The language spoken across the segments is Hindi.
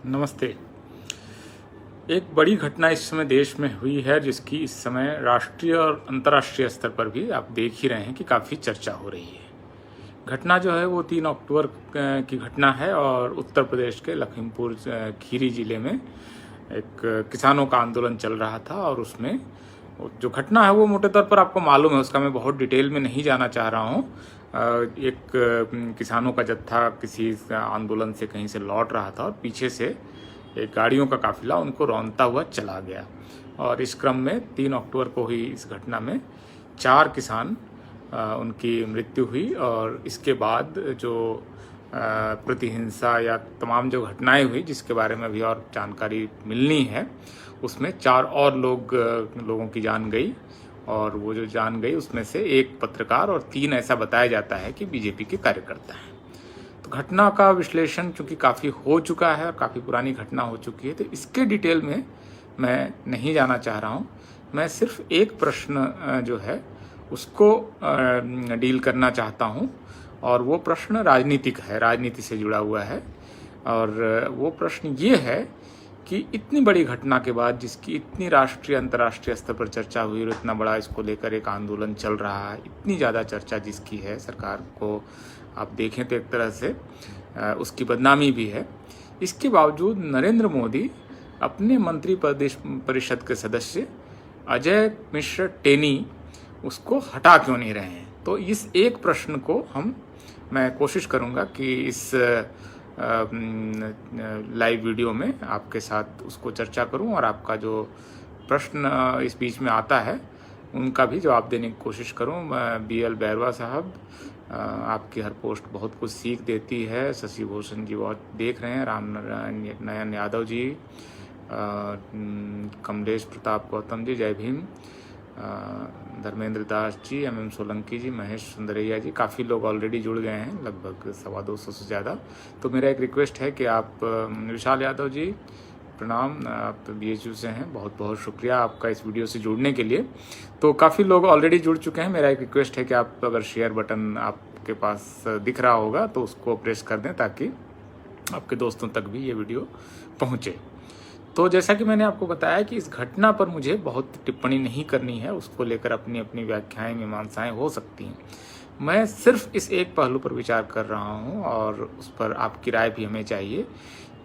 नमस्ते। एक बड़ी घटना इस समय देश में हुई है जिसकी इस समय राष्ट्रीय और अंतर्राष्ट्रीय स्तर पर भी आप देख ही रहे हैं कि काफ़ी चर्चा हो रही है। घटना जो है वो 3 अक्टूबर की घटना है और उत्तर प्रदेश के लखीमपुर खीरी ज़िले में एक किसानों का आंदोलन चल रहा था और उसमें जो घटना है वो मोटे तौर पर आपको मालूम है, उसका मैं बहुत डिटेल में नहीं जाना चाह रहा हूँ। एक किसानों का जत्था किसी आंदोलन से कहीं से लौट रहा था और पीछे से एक गाड़ियों का काफिला उनको रौंदता हुआ चला गया और इस क्रम में 3 अक्टूबर को हुई इस घटना में 4 किसान उनकी मृत्यु हुई और इसके बाद जो प्रतिहिंसा या तमाम जो घटनाएं हुई जिसके बारे में अभी और जानकारी मिलनी है, उसमें 4 और लोगों की जान गई और वो जो जान गई उसमें से एक पत्रकार और 3 ऐसा बताया जाता है कि बीजेपी के कार्यकर्ता हैं। तो घटना का विश्लेषण चूंकि काफ़ी हो चुका है और काफ़ी पुरानी घटना हो चुकी है, तो इसके डिटेल में मैं नहीं जाना चाह रहा हूँ। मैं सिर्फ एक प्रश्न जो है उसको डील करना चाहता हूँ और वो प्रश्न राजनीतिक है, राजनीति से जुड़ा हुआ है। और वो प्रश्न ये है कि इतनी बड़ी घटना के बाद जिसकी इतनी राष्ट्रीय अंतर्राष्ट्रीय स्तर पर चर्चा हुई और इतना बड़ा इसको लेकर एक आंदोलन चल रहा है, इतनी ज़्यादा चर्चा जिसकी है, सरकार को आप देखें तो एक तरह से उसकी बदनामी भी है। इसके बावजूद नरेंद्र मोदी अपने मंत्री परिषद के सदस्य अजय मिश्र टेनी उसको हटा क्यों नहीं रहे हैं। तो इस एक प्रश्न को मैं कोशिश करूँगा कि इस लाइव वीडियो में आपके साथ उसको चर्चा करूं और आपका जो प्रश्न इस बीच में आता है उनका भी जवाब देने की कोशिश करूं। BL बैरवा साहब, आपकी हर पोस्ट बहुत कुछ सीख देती है। शशि भूषण जी बहुत देख रहे हैं, राम नयन यादव जी, कमलेश प्रताप गौतम जी, जय भीम, धर्मेंद्र दास जी, MM सोलंकी जी, महेश सुंदरैया जी, काफ़ी लोग ऑलरेडी जुड़ गए हैं, लगभग 250 से ज़्यादा। तो मेरा एक रिक्वेस्ट है कि आप विशाल यादव जी, प्रणाम, आप BHU से हैं, बहुत बहुत शुक्रिया आपका इस वीडियो से जुड़ने के लिए। तो काफ़ी लोग ऑलरेडी जुड़ चुके हैं। मेरा एक रिक्वेस्ट है कि आप अगर शेयर बटन आपके पास दिख रहा होगा तो उसको प्रेस कर दें ताकि आपके दोस्तों तक भी ये वीडियो पहुँचे। तो जैसा कि मैंने आपको बताया कि इस घटना पर मुझे बहुत टिप्पणी नहीं करनी है, उसको लेकर अपनी अपनी व्याख्याएं मीमांसाएं हो सकती हैं। मैं सिर्फ इस एक पहलू पर विचार कर रहा हूं और उस पर आपकी राय भी हमें चाहिए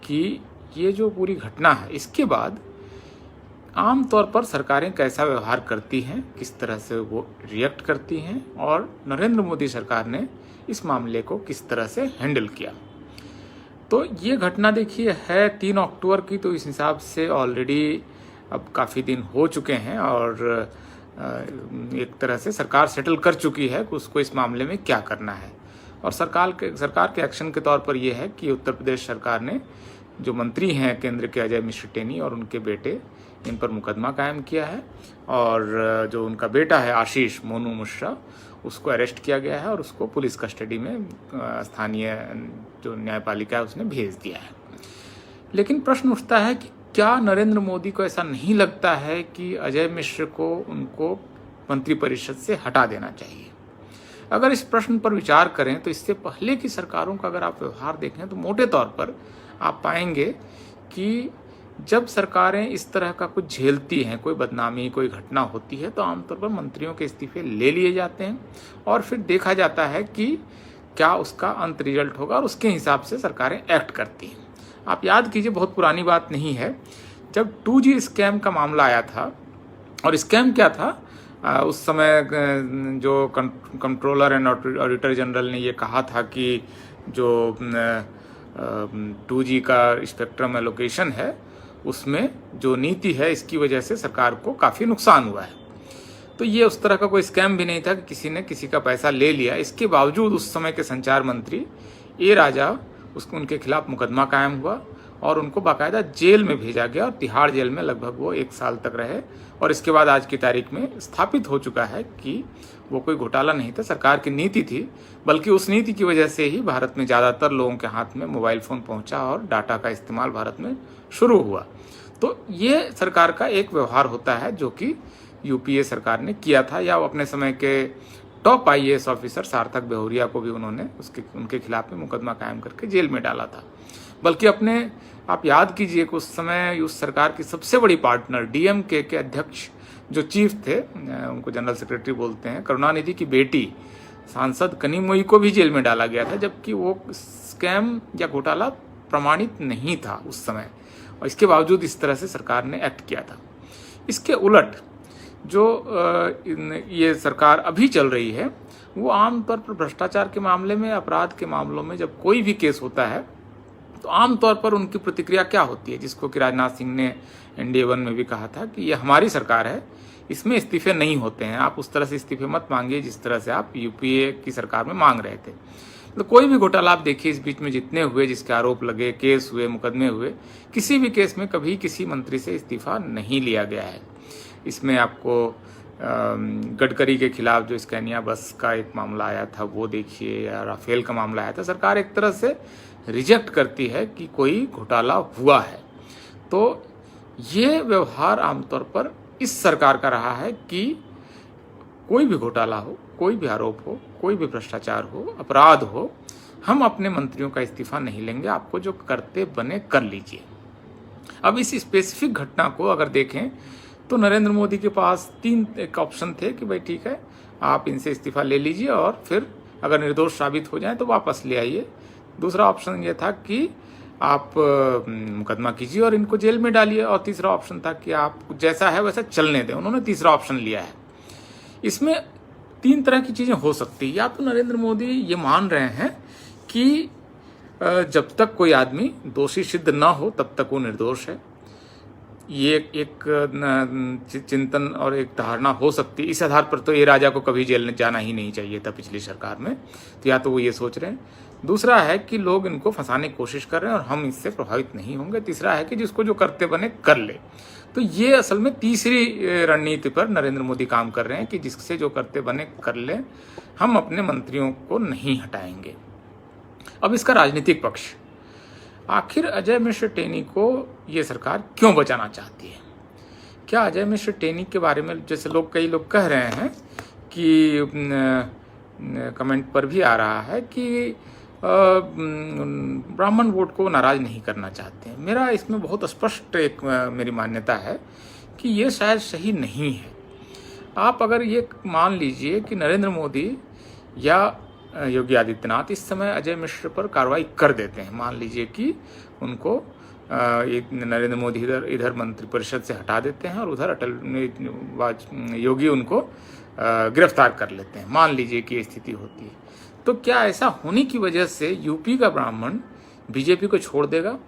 कि ये जो पूरी घटना है इसके बाद आमतौर पर सरकारें कैसा व्यवहार करती हैं, किस तरह से वो रिएक्ट करती हैं और नरेंद्र मोदी सरकार ने इस मामले को किस तरह से हैंडल किया। तो ये घटना देखिए है 3 अक्टूबर की, तो इस हिसाब से ऑलरेडी अब काफ़ी दिन हो चुके हैं और एक तरह से सरकार सेटल कर चुकी है कि उसको इस मामले में क्या करना है। और सरकार के एक्शन के तौर पर यह है कि उत्तर प्रदेश सरकार ने जो मंत्री हैं केंद्र के अजय मिश्र टेनी और उनके बेटे, इन पर मुकदमा कायम किया है और जो उनका बेटा है आशीष मोनू मिश्रा, उसको अरेस्ट किया गया है और उसको पुलिस कस्टडी में स्थानीय जो न्यायपालिका है उसने भेज दिया है। लेकिन प्रश्न उठता है कि क्या नरेंद्र मोदी को ऐसा नहीं लगता है कि अजय मिश्र को उनको मंत्रिपरिषद से हटा देना चाहिए? अगर इस प्रश्न पर विचार करें तो इससे पहले की सरकारों का अगर आप व्यवहार देखें तो मोटे तौर पर आप पाएंगे कि जब सरकारें इस तरह का कुछ झेलती हैं, कोई बदनामी, कोई घटना होती है, तो आमतौर पर मंत्रियों के इस्तीफे ले लिए जाते हैं और फिर देखा जाता है कि क्या उसका अंत रिजल्ट होगा और उसके हिसाब से सरकारें एक्ट करती हैं। आप याद कीजिए, बहुत पुरानी बात नहीं है, जब 2G स्कैम का मामला आया था और स्कैम क्या था, उस समय जो कंट्रोलर एंड ऑडिटर जनरल ने ये कहा था कि जो 2G का स्पेक्ट्रम एलोकेशन है उसमें जो नीति है इसकी वजह से सरकार को काफ़ी नुकसान हुआ है। तो ये उस तरह का कोई स्कैम भी नहीं था कि किसी ने किसी का पैसा ले लिया। इसके बावजूद उस समय के संचार मंत्री A राजा, उनके खिलाफ मुकदमा कायम हुआ और उनको बाकायदा जेल में भेजा गया और तिहाड़ जेल में लगभग वो 1 साल तक रहे। और इसके बाद आज की तारीख में स्थापित हो चुका है कि वो कोई घोटाला नहीं था, सरकार की नीति थी, बल्कि उस नीति की वजह से ही भारत में ज़्यादातर लोगों के हाथ में मोबाइल फ़ोन पहुंचा और डाटा का इस्तेमाल भारत में शुरू हुआ। तो ये सरकार का एक व्यवहार होता है जो कि UPA सरकार ने किया था, या वो अपने समय के टॉप IAS ऑफिसर सार्थक बेहुरिया को भी उन्होंने उनके खिलाफ में मुकदमा कायम करके जेल में डाला था। बल्कि आप याद कीजिए कि उस समय उस सरकार की सबसे बड़ी पार्टनर DMK के अध्यक्ष जो चीफ थे, उनको जनरल सेक्रेटरी बोलते हैं, करुणानिधि की बेटी सांसद कनिमोई को भी जेल में डाला गया था, जबकि वो स्कैम या घोटाला प्रमाणित नहीं था उस समय, और इसके बावजूद इस तरह से सरकार ने एक्ट किया था। इसके उलट जो ये सरकार अभी चल रही है, वो आमतौर पर भ्रष्टाचार के मामले में, अपराध के मामलों में जब कोई भी केस होता है तो आमतौर पर उनकी प्रतिक्रिया क्या होती है, जिसको कि राजनाथ सिंह ने NDA 1 में भी कहा था कि ये हमारी सरकार है, इसमें इस्तीफे नहीं होते हैं, आप उस तरह से इस्तीफे मत मांगिए जिस तरह से आप UPA की सरकार में मांग रहे थे। तो कोई भी घोटाला आप देखिए इस बीच में जितने हुए, जिसके आरोप लगे, केस हुए, मुकदमे हुए, किसी भी केस में कभी किसी मंत्री से इस्तीफा नहीं लिया गया है। इसमें आपको गडकरी के खिलाफ जो स्कैनिया बस का एक मामला आया था वो देखिए, या राफेल का मामला आया था, सरकार एक तरह से रिजेक्ट करती है कि कोई घोटाला हुआ है। तो ये व्यवहार आमतौर पर इस सरकार का रहा है कि कोई भी घोटाला हो, कोई भी आरोप हो, कोई भी भ्रष्टाचार हो, अपराध हो, हम अपने मंत्रियों का इस्तीफा नहीं लेंगे, आपको जो करते बने कर लीजिए। अब इस स्पेसिफिक घटना को अगर देखें तो नरेंद्र मोदी के पास 3 ऑप्शन थे कि भाई ठीक है, आप इनसे इस्तीफा ले लीजिए और फिर अगर निर्दोष साबित हो जाए तो वापस ले आइए। दूसरा ऑप्शन ये था कि आप मुकदमा कीजिए और इनको जेल में डालिए, और तीसरा ऑप्शन था कि आप जैसा है वैसा चलने दें। उन्होंने तीसरा ऑप्शन लिया है। इसमें 3 तरह की चीज़ें हो सकती है। या तो नरेंद्र मोदी ये मान रहे हैं कि जब तक कोई आदमी दोषी सिद्ध ना हो तब तक वो निर्दोष है, ये एक चिंतन और एक धारणा हो सकती है। इस आधार पर तो ये राजा को कभी जेल में जाना ही नहीं चाहिए था पिछली सरकार में, तो या तो वो ये सोच रहे हैं। दूसरा है कि लोग इनको फंसाने की कोशिश कर रहे हैं और हम इससे प्रभावित नहीं होंगे। तीसरा है कि जिसको जो करते बने कर ले। तो ये असल में तीसरी रणनीति पर नरेंद्र मोदी काम कर रहे हैं कि जिससे जो करते बने कर ले, हम अपने मंत्रियों को नहीं हटाएंगे। अब इसका राजनीतिक पक्ष, आखिर अजय मिश्र टेनी को ये सरकार क्यों बचाना चाहती है? क्या अजय मिश्र टेनी के बारे में जैसे कई लोग कह रहे हैं कि कमेंट पर भी आ रहा है कि ब्राह्मण वोट को नाराज नहीं करना चाहते हैं। मेरा इसमें बहुत स्पष्ट एक मेरी मान्यता है कि ये शायद सही नहीं है। आप अगर ये मान लीजिए कि नरेंद्र मोदी या योगी आदित्यनाथ इस समय अजय मिश्र पर कार्रवाई कर देते हैं, मान लीजिए कि उनको नरेंद्र मोदी इधर मंत्रिपरिषद से हटा देते हैं और उधर योगी उनको गिरफ्तार कर लेते हैं, मान लीजिए कि ये स्थिति होती है, तो क्या ऐसा होने की वजह से यूपी का ब्राह्मण बीजेपी को छोड़ देगा?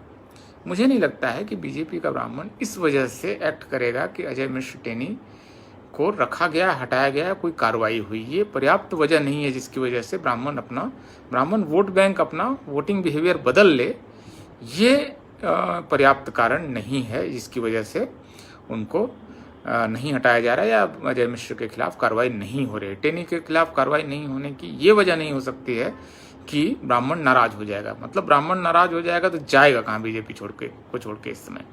मुझे नहीं लगता है कि बीजेपी का ब्राह्मण इस वजह से एक्ट करेगा कि अजय मिश्र टेनी को रखा गया, हटाया गया, कोई कार्रवाई हुई। ये पर्याप्त वजह नहीं है जिसकी वजह से ब्राह्मण वोट बैंक अपना वोटिंग बिहेवियर बदल ले। ये पर्याप्त कारण नहीं है जिसकी वजह से उनको नहीं हटाया जा रहा है या अजय मिश्र के खिलाफ कार्रवाई नहीं हो रही। टेनी के खिलाफ कार्रवाई नहीं होने की ये वजह नहीं हो सकती है कि ब्राह्मण नाराज हो जाएगा। मतलब ब्राह्मण नाराज हो जाएगा तो जाएगा कहाँ बीजेपी छोड़ के इस समय?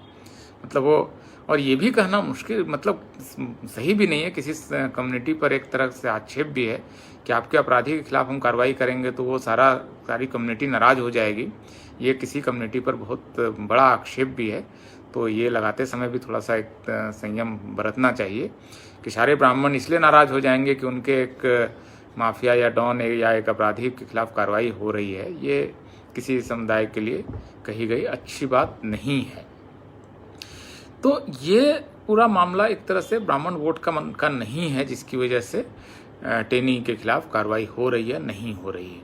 मतलब वो, और ये भी कहना मुश्किल, मतलब सही भी नहीं है। किसी कम्युनिटी पर एक तरह से आक्षेप भी है कि आपके अपराधी के खिलाफ हम कार्रवाई करेंगे तो वो सारी कम्युनिटी नाराज हो जाएगी। ये किसी कम्युनिटी पर बहुत बड़ा आक्षेप भी है। तो ये लगाते समय भी थोड़ा सा एक संयम बरतना चाहिए कि सारे ब्राह्मण इसलिए नाराज हो जाएंगे कि उनके एक माफिया या डॉन या एक अपराधी के खिलाफ कार्रवाई हो रही है। ये किसी समुदाय के लिए कही गई अच्छी बात नहीं है। तो ये पूरा मामला एक तरह से ब्राह्मण वोट का नहीं है जिसकी वजह से टेनी के खिलाफ कार्रवाई हो रही है, नहीं हो रही है।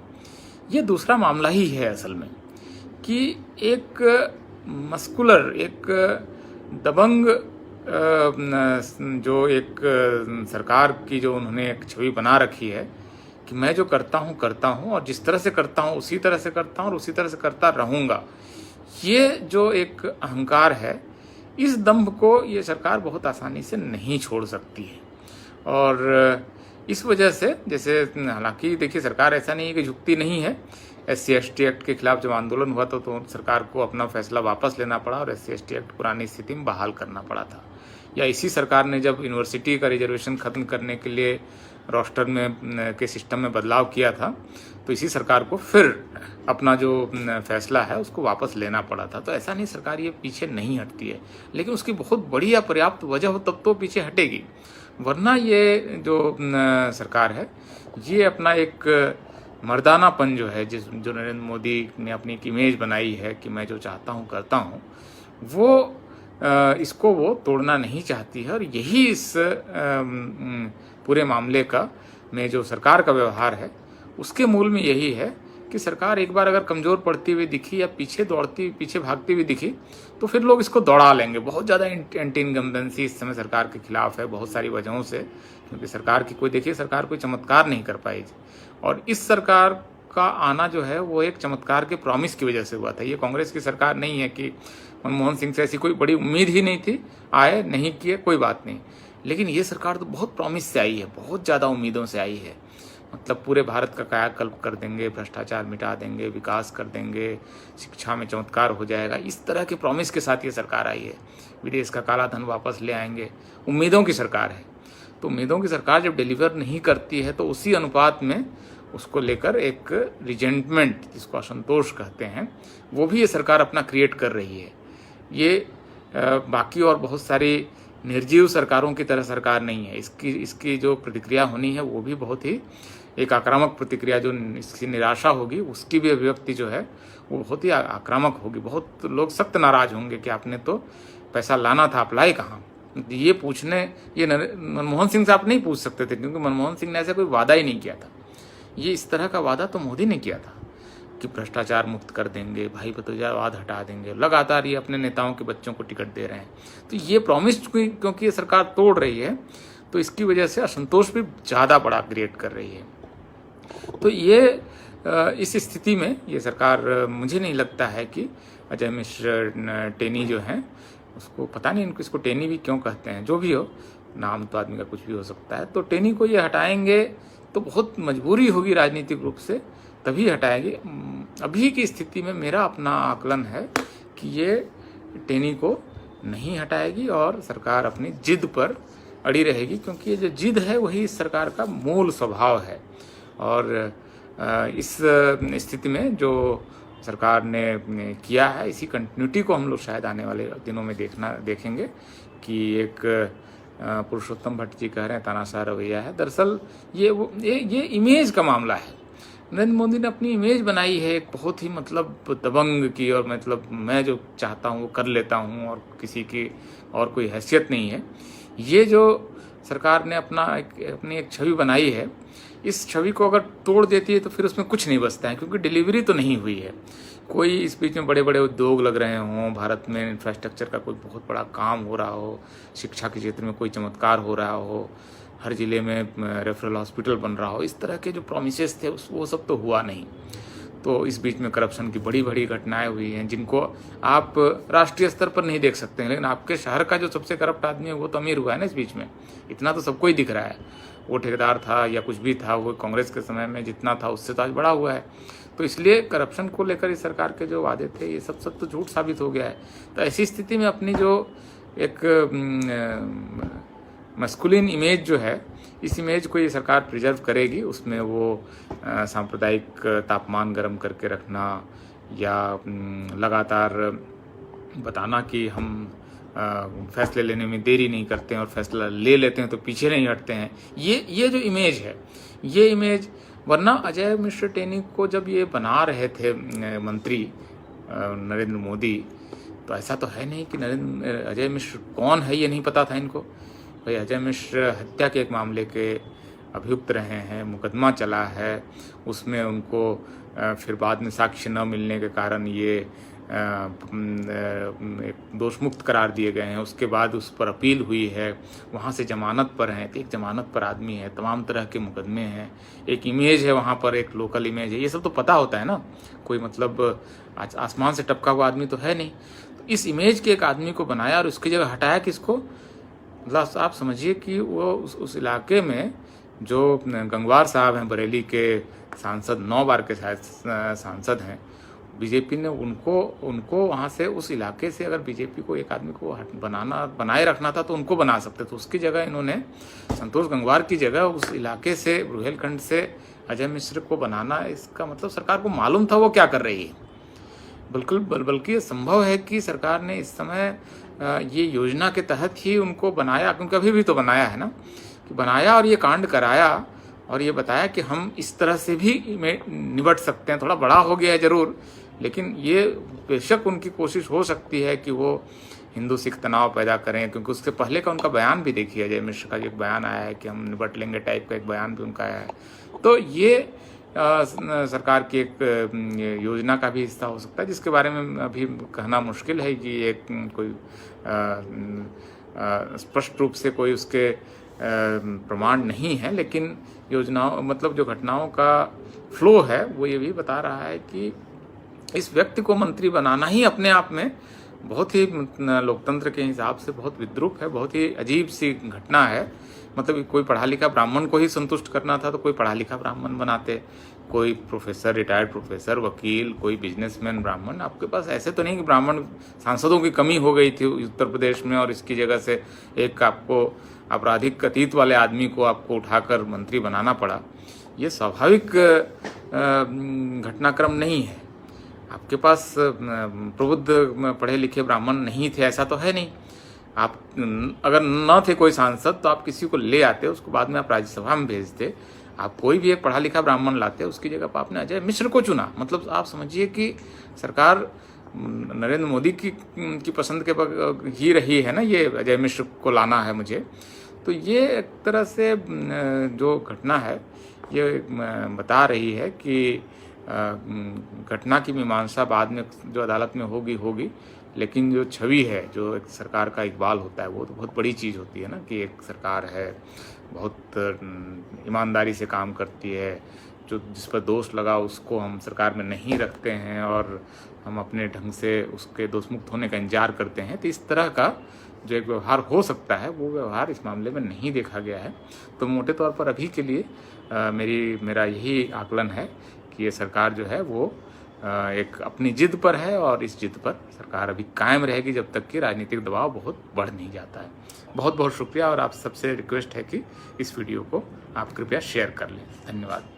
ये दूसरा मामला ही है असल में कि एक मस्कुलर, एक दबंग जो एक सरकार की जो उन्होंने एक छवि बना रखी है कि मैं जो करता हूँ और जिस तरह से करता हूँ उसी तरह से करता हूँ और उसी तरह से करता रहूँगा, ये जो एक अहंकार है, इस दंभ को ये सरकार बहुत आसानी से नहीं छोड़ सकती है। और इस वजह से, जैसे हालांकि देखिए सरकार ऐसा नहीं है कि झुकती नहीं है। SC/ST एक्ट के खिलाफ जब आंदोलन हुआ तो सरकार को अपना फैसला वापस लेना पड़ा और SC/ST एक्ट पुरानी स्थिति में बहाल करना पड़ा था। या इसी सरकार ने जब यूनिवर्सिटी का रिजर्वेशन खत्म करने के लिए रोस्टर में के सिस्टम में बदलाव किया था, तो इसी सरकार को फिर अपना जो फैसला है उसको वापस लेना पड़ा था। तो ऐसा नहीं सरकार ये पीछे नहीं हटती है, लेकिन उसकी बहुत बड़ी या पर्याप्त वजह हो तब तो पीछे हटेगी, वरना ये जो सरकार है ये अपना एक मर्दानापन जो है, जो नरेंद्र मोदी ने अपनी एक इमेज बनाई है कि मैं जो चाहता हूँ करता हूँ, वो इसको वो तोड़ना नहीं चाहती है। और यही इस पूरे मामले का में जो सरकार का व्यवहार है उसके मूल में यही है कि सरकार एक बार अगर कमज़ोर पड़ती हुई दिखी या पीछे भागती हुई दिखी तो फिर लोग इसको दौड़ा लेंगे। बहुत ज़्यादा एंटी इनकम्बेंसी इस समय सरकार के खिलाफ है, बहुत सारी वजहों से, क्योंकि सरकार की सरकार कोई चमत्कार नहीं कर पाई। और इस सरकार का आना जो है वो एक चमत्कार के प्रॉमिस की वजह से हुआ था। ये कांग्रेस की सरकार नहीं है कि मनमोहन सिंह से ऐसी कोई बड़ी उम्मीद ही नहीं थी, आए नहीं किए कोई बात नहीं, लेकिन ये सरकार तो बहुत प्रॉमिस से आई है, बहुत ज़्यादा उम्मीदों से आई है। मतलब पूरे भारत का कायाकल्प कर देंगे, भ्रष्टाचार मिटा देंगे, विकास कर देंगे, शिक्षा में चमत्कार हो जाएगा, इस तरह के प्रॉमिस के साथ ये सरकार आई है। विदेश का काला धन वापस ले आएंगे, उम्मीदों की सरकार है। तो उम्मीदों की सरकार जब डिलीवर नहीं करती है तो उसी अनुपात में उसको लेकर एक रिजेंटमेंट, जिसको असंतोष कहते हैं, वो भी ये सरकार अपना क्रिएट कर रही है। ये बाकी और बहुत सारी निर्जीव सरकारों की तरह सरकार नहीं है। इसकी जो प्रतिक्रिया होनी है वो भी बहुत ही एक आक्रामक प्रतिक्रिया, जो इसकी निराशा होगी उसकी भी अभिव्यक्ति जो है वो बहुत ही आक्रामक होगी। बहुत लोग सख्त नाराज होंगे कि आपने तो पैसा लाना था, आप लाए कहाँ। ये मनमोहन सिंह से आप नहीं पूछ सकते थे, क्योंकि मनमोहन सिंह ने ऐसा कोई वादा ही नहीं किया था। ये इस तरह का वादा तो मोदी ने किया था कि भ्रष्टाचार मुक्त कर देंगे, भाई भतीजावाद हटा देंगे। लगातार ये अपने नेताओं के बच्चों को टिकट दे रहे हैं। तो ये प्रॉमिस क्योंकि ये सरकार तोड़ रही है तो इसकी वजह से असंतोष भी ज़्यादा बड़ा क्रिएट कर रही है। तो ये इस स्थिति में ये सरकार, मुझे नहीं लगता है कि अजय मिश्र टेनी जो हैं, उसको पता नहीं इनको इसको टेनी भी क्यों कहते हैं, जो भी हो, नाम तो आदमी का कुछ भी हो सकता है। तो टेनी को ये हटाएंगे तो बहुत मजबूरी होगी राजनीतिक रूप से, तभी हटाएगी। अभी की स्थिति में मेरा अपना आकलन है कि ये टेनी को नहीं हटाएगी और सरकार अपनी जिद पर अड़ी रहेगी, क्योंकि ये जो जिद है वही इस सरकार का मूल स्वभाव है। और इस स्थिति में जो सरकार ने किया है, इसी कंटिन्यूटी को हम लोग शायद आने वाले दिनों में देखेंगे कि एक पुरुषोत्तम भट्ट जी कह रहे हैं तानाशाह रवैया है। दरअसल ये इमेज का मामला है। नरेंद्र मोदी ने अपनी इमेज बनाई है एक बहुत ही मतलब दबंग की, और मतलब मैं जो चाहता हूँ वो कर लेता हूँ और किसी की और कोई हैसियत नहीं है। ये जो सरकार ने अपनी एक छवि बनाई है, इस छवि को अगर तोड़ देती है तो फिर उसमें कुछ नहीं बचता है, क्योंकि डिलीवरी तो नहीं हुई है। कोई इस बीच में बड़े बड़े उद्योग लग रहे हों, भारत में इंफ्रास्ट्रक्चर का कोई बहुत बड़ा काम हो रहा हो, शिक्षा के क्षेत्र में कोई चमत्कार हो रहा हो, हर जिले में रेफरल हॉस्पिटल बन रहा हो, इस तरह के जो प्रोमिसेस थे वो सब तो हुआ नहीं। तो इस बीच में करप्शन की बड़ी बड़ी घटनाएं हुई हैं, जिनको आप राष्ट्रीय स्तर पर नहीं देख सकते हैं, लेकिन आपके शहर का जो सबसे करप्ट आदमी है वो तो अमीर हुआ है ना इस बीच में। इतना तो सबको ही दिख रहा है। वो ठेकेदार था या कुछ भी था, वो कांग्रेस के समय में जितना था उससे तो आज बड़ा हुआ है। तो इसलिए करप्शन को लेकर इस सरकार के जो वादे थे ये सब तो झूठ साबित हो गया है। तो ऐसी स्थिति में अपनी जो एक मस्कुलिन इमेज जो है, इस इमेज को ये सरकार प्रिजर्व करेगी। उसमें वो सांप्रदायिक तापमान गर्म करके रखना या लगातार बताना कि हम फैसले लेने में देरी नहीं करते हैं और फैसला ले लेते हैं तो पीछे नहीं हटते हैं, ये जो इमेज है, ये इमेज, वरना अजय मिश्र टेनी को जब ये बना रहे थे मंत्री नरेंद्र मोदी, तो ऐसा तो है नहीं कि अजय मिश्र कौन है ये नहीं पता था इनको। भाई अजय मिश्र हत्या के एक मामले के अभियुक्त रहे हैं, मुकदमा चला है, उसमें उनको फिर बाद में साक्ष्य न मिलने के कारण ये दोष मुक्त करार दिए गए हैं। उसके बाद उस पर अपील हुई है, वहाँ से जमानत पर हैं। तो एक जमानत पर आदमी है, तमाम तरह के मुकदमे हैं, एक इमेज है वहाँ पर, एक लोकल इमेज है, ये सब तो पता होता है ना। कोई मतलब आसमान से टपका हुआ आदमी तो है नहीं। तो इस इमेज के एक आदमी को बनाया और उसकी जगह हटाया किसको? मतलब आप समझिए कि वो उस इलाके में जो गंगवार साहब हैं, बरेली के सांसद, 9 बार के शायद सांसद हैं, बीजेपी ने उनको वहाँ से, उस इलाके से अगर बीजेपी को एक आदमी को बनाए रखना था तो उनको बना सकते थे। उसकी जगह इन्होंने संतोष गंगवार की जगह उस इलाके से, रुहेलखंड से अजय मिश्र को बनाना, इसका मतलब सरकार को मालूम था वो क्या कर रही है। बल्कि ये संभव है कि सरकार ने इस समय ये योजना के तहत ही उनको बनाया, क्योंकि अभी भी तो बनाया है ना, कि बनाया और ये कांड कराया और ये बताया कि हम इस तरह से भी निपट सकते हैं। थोड़ा बड़ा हो गया है ज़रूर, लेकिन ये बेशक उनकी कोशिश हो सकती है कि वो हिंदू सिख तनाव पैदा करें, क्योंकि उससे पहले का उनका बयान भी देखिए, अजय मिश्र का एक बयान आया है कि हम निपट लेंगे टाइप का एक बयान भी उनका आया है। तो ये सरकार की एक योजना का भी हिस्सा हो सकता है, जिसके बारे में अभी कहना मुश्किल है कि ये कोई स्पष्ट रूप से कोई उसके प्रमाण नहीं है। लेकिन योजनाओं, मतलब जो घटनाओं का फ्लो है वो ये भी बता रहा है कि इस व्यक्ति को मंत्री बनाना ही अपने आप में बहुत ही लोकतंत्र के हिसाब से बहुत विद्रूप है, बहुत ही अजीब सी घटना है। मतलब कोई पढ़ा लिखा ब्राह्मण को ही संतुष्ट करना था तो कोई पढ़ा लिखा ब्राह्मण बनाते, कोई प्रोफेसर, रिटायर्ड प्रोफेसर, वकील, कोई बिजनेसमैन ब्राह्मण। आपके पास ऐसे तो नहीं कि ब्राह्मण सांसदों की कमी हो गई थी उत्तर प्रदेश में और इसकी जगह से एक आपको आपराधिक अतीत वाले आदमी को आपको उठाकर मंत्री बनाना पड़ा। ये स्वाभाविक घटनाक्रम नहीं है। आपके पास प्रबुद्ध पढ़े लिखे ब्राह्मण नहीं थे ऐसा तो है नहीं। आप अगर न थे कोई सांसद तो आप किसी को ले आते, उसको बाद में आप राज्यसभा में भेजते। आप कोई भी एक पढ़ा लिखा ब्राह्मण लाते, उसकी जगह पर आपने अजय मिश्र को चुना। मतलब आप समझिए कि सरकार नरेंद्र मोदी की पसंद के ही रही है ना, ये अजय मिश्र को लाना है मुझे। तो ये एक तरह से जो घटना है ये बता रही है कि घटना की मीमांसा बाद में जो अदालत में होगी, लेकिन जो छवि है, जो एक सरकार का इकबाल होता है, वो तो बहुत बड़ी चीज़ होती है ना, कि एक सरकार है बहुत ईमानदारी से काम करती है, जो जिस पर दोष लगा उसको हम सरकार में नहीं रखते हैं और हम अपने ढंग से उसके दोषमुक्त होने का इंतजार करते हैं। तो इस तरह का जो एक व्यवहार हो सकता है वो व्यवहार इस मामले में नहीं देखा गया है। तो मोटे तौर पर अभी के लिए मेरा यही आकलन है कि ये सरकार जो है वो एक अपनी जिद पर है और इस जिद पर सरकार अभी कायम रहेगी जब तक कि राजनीतिक दबाव बहुत बढ़ नहीं जाता है। बहुत बहुत शुक्रिया और आप सबसे रिक्वेस्ट है कि इस वीडियो को आप कृपया शेयर कर लें। धन्यवाद।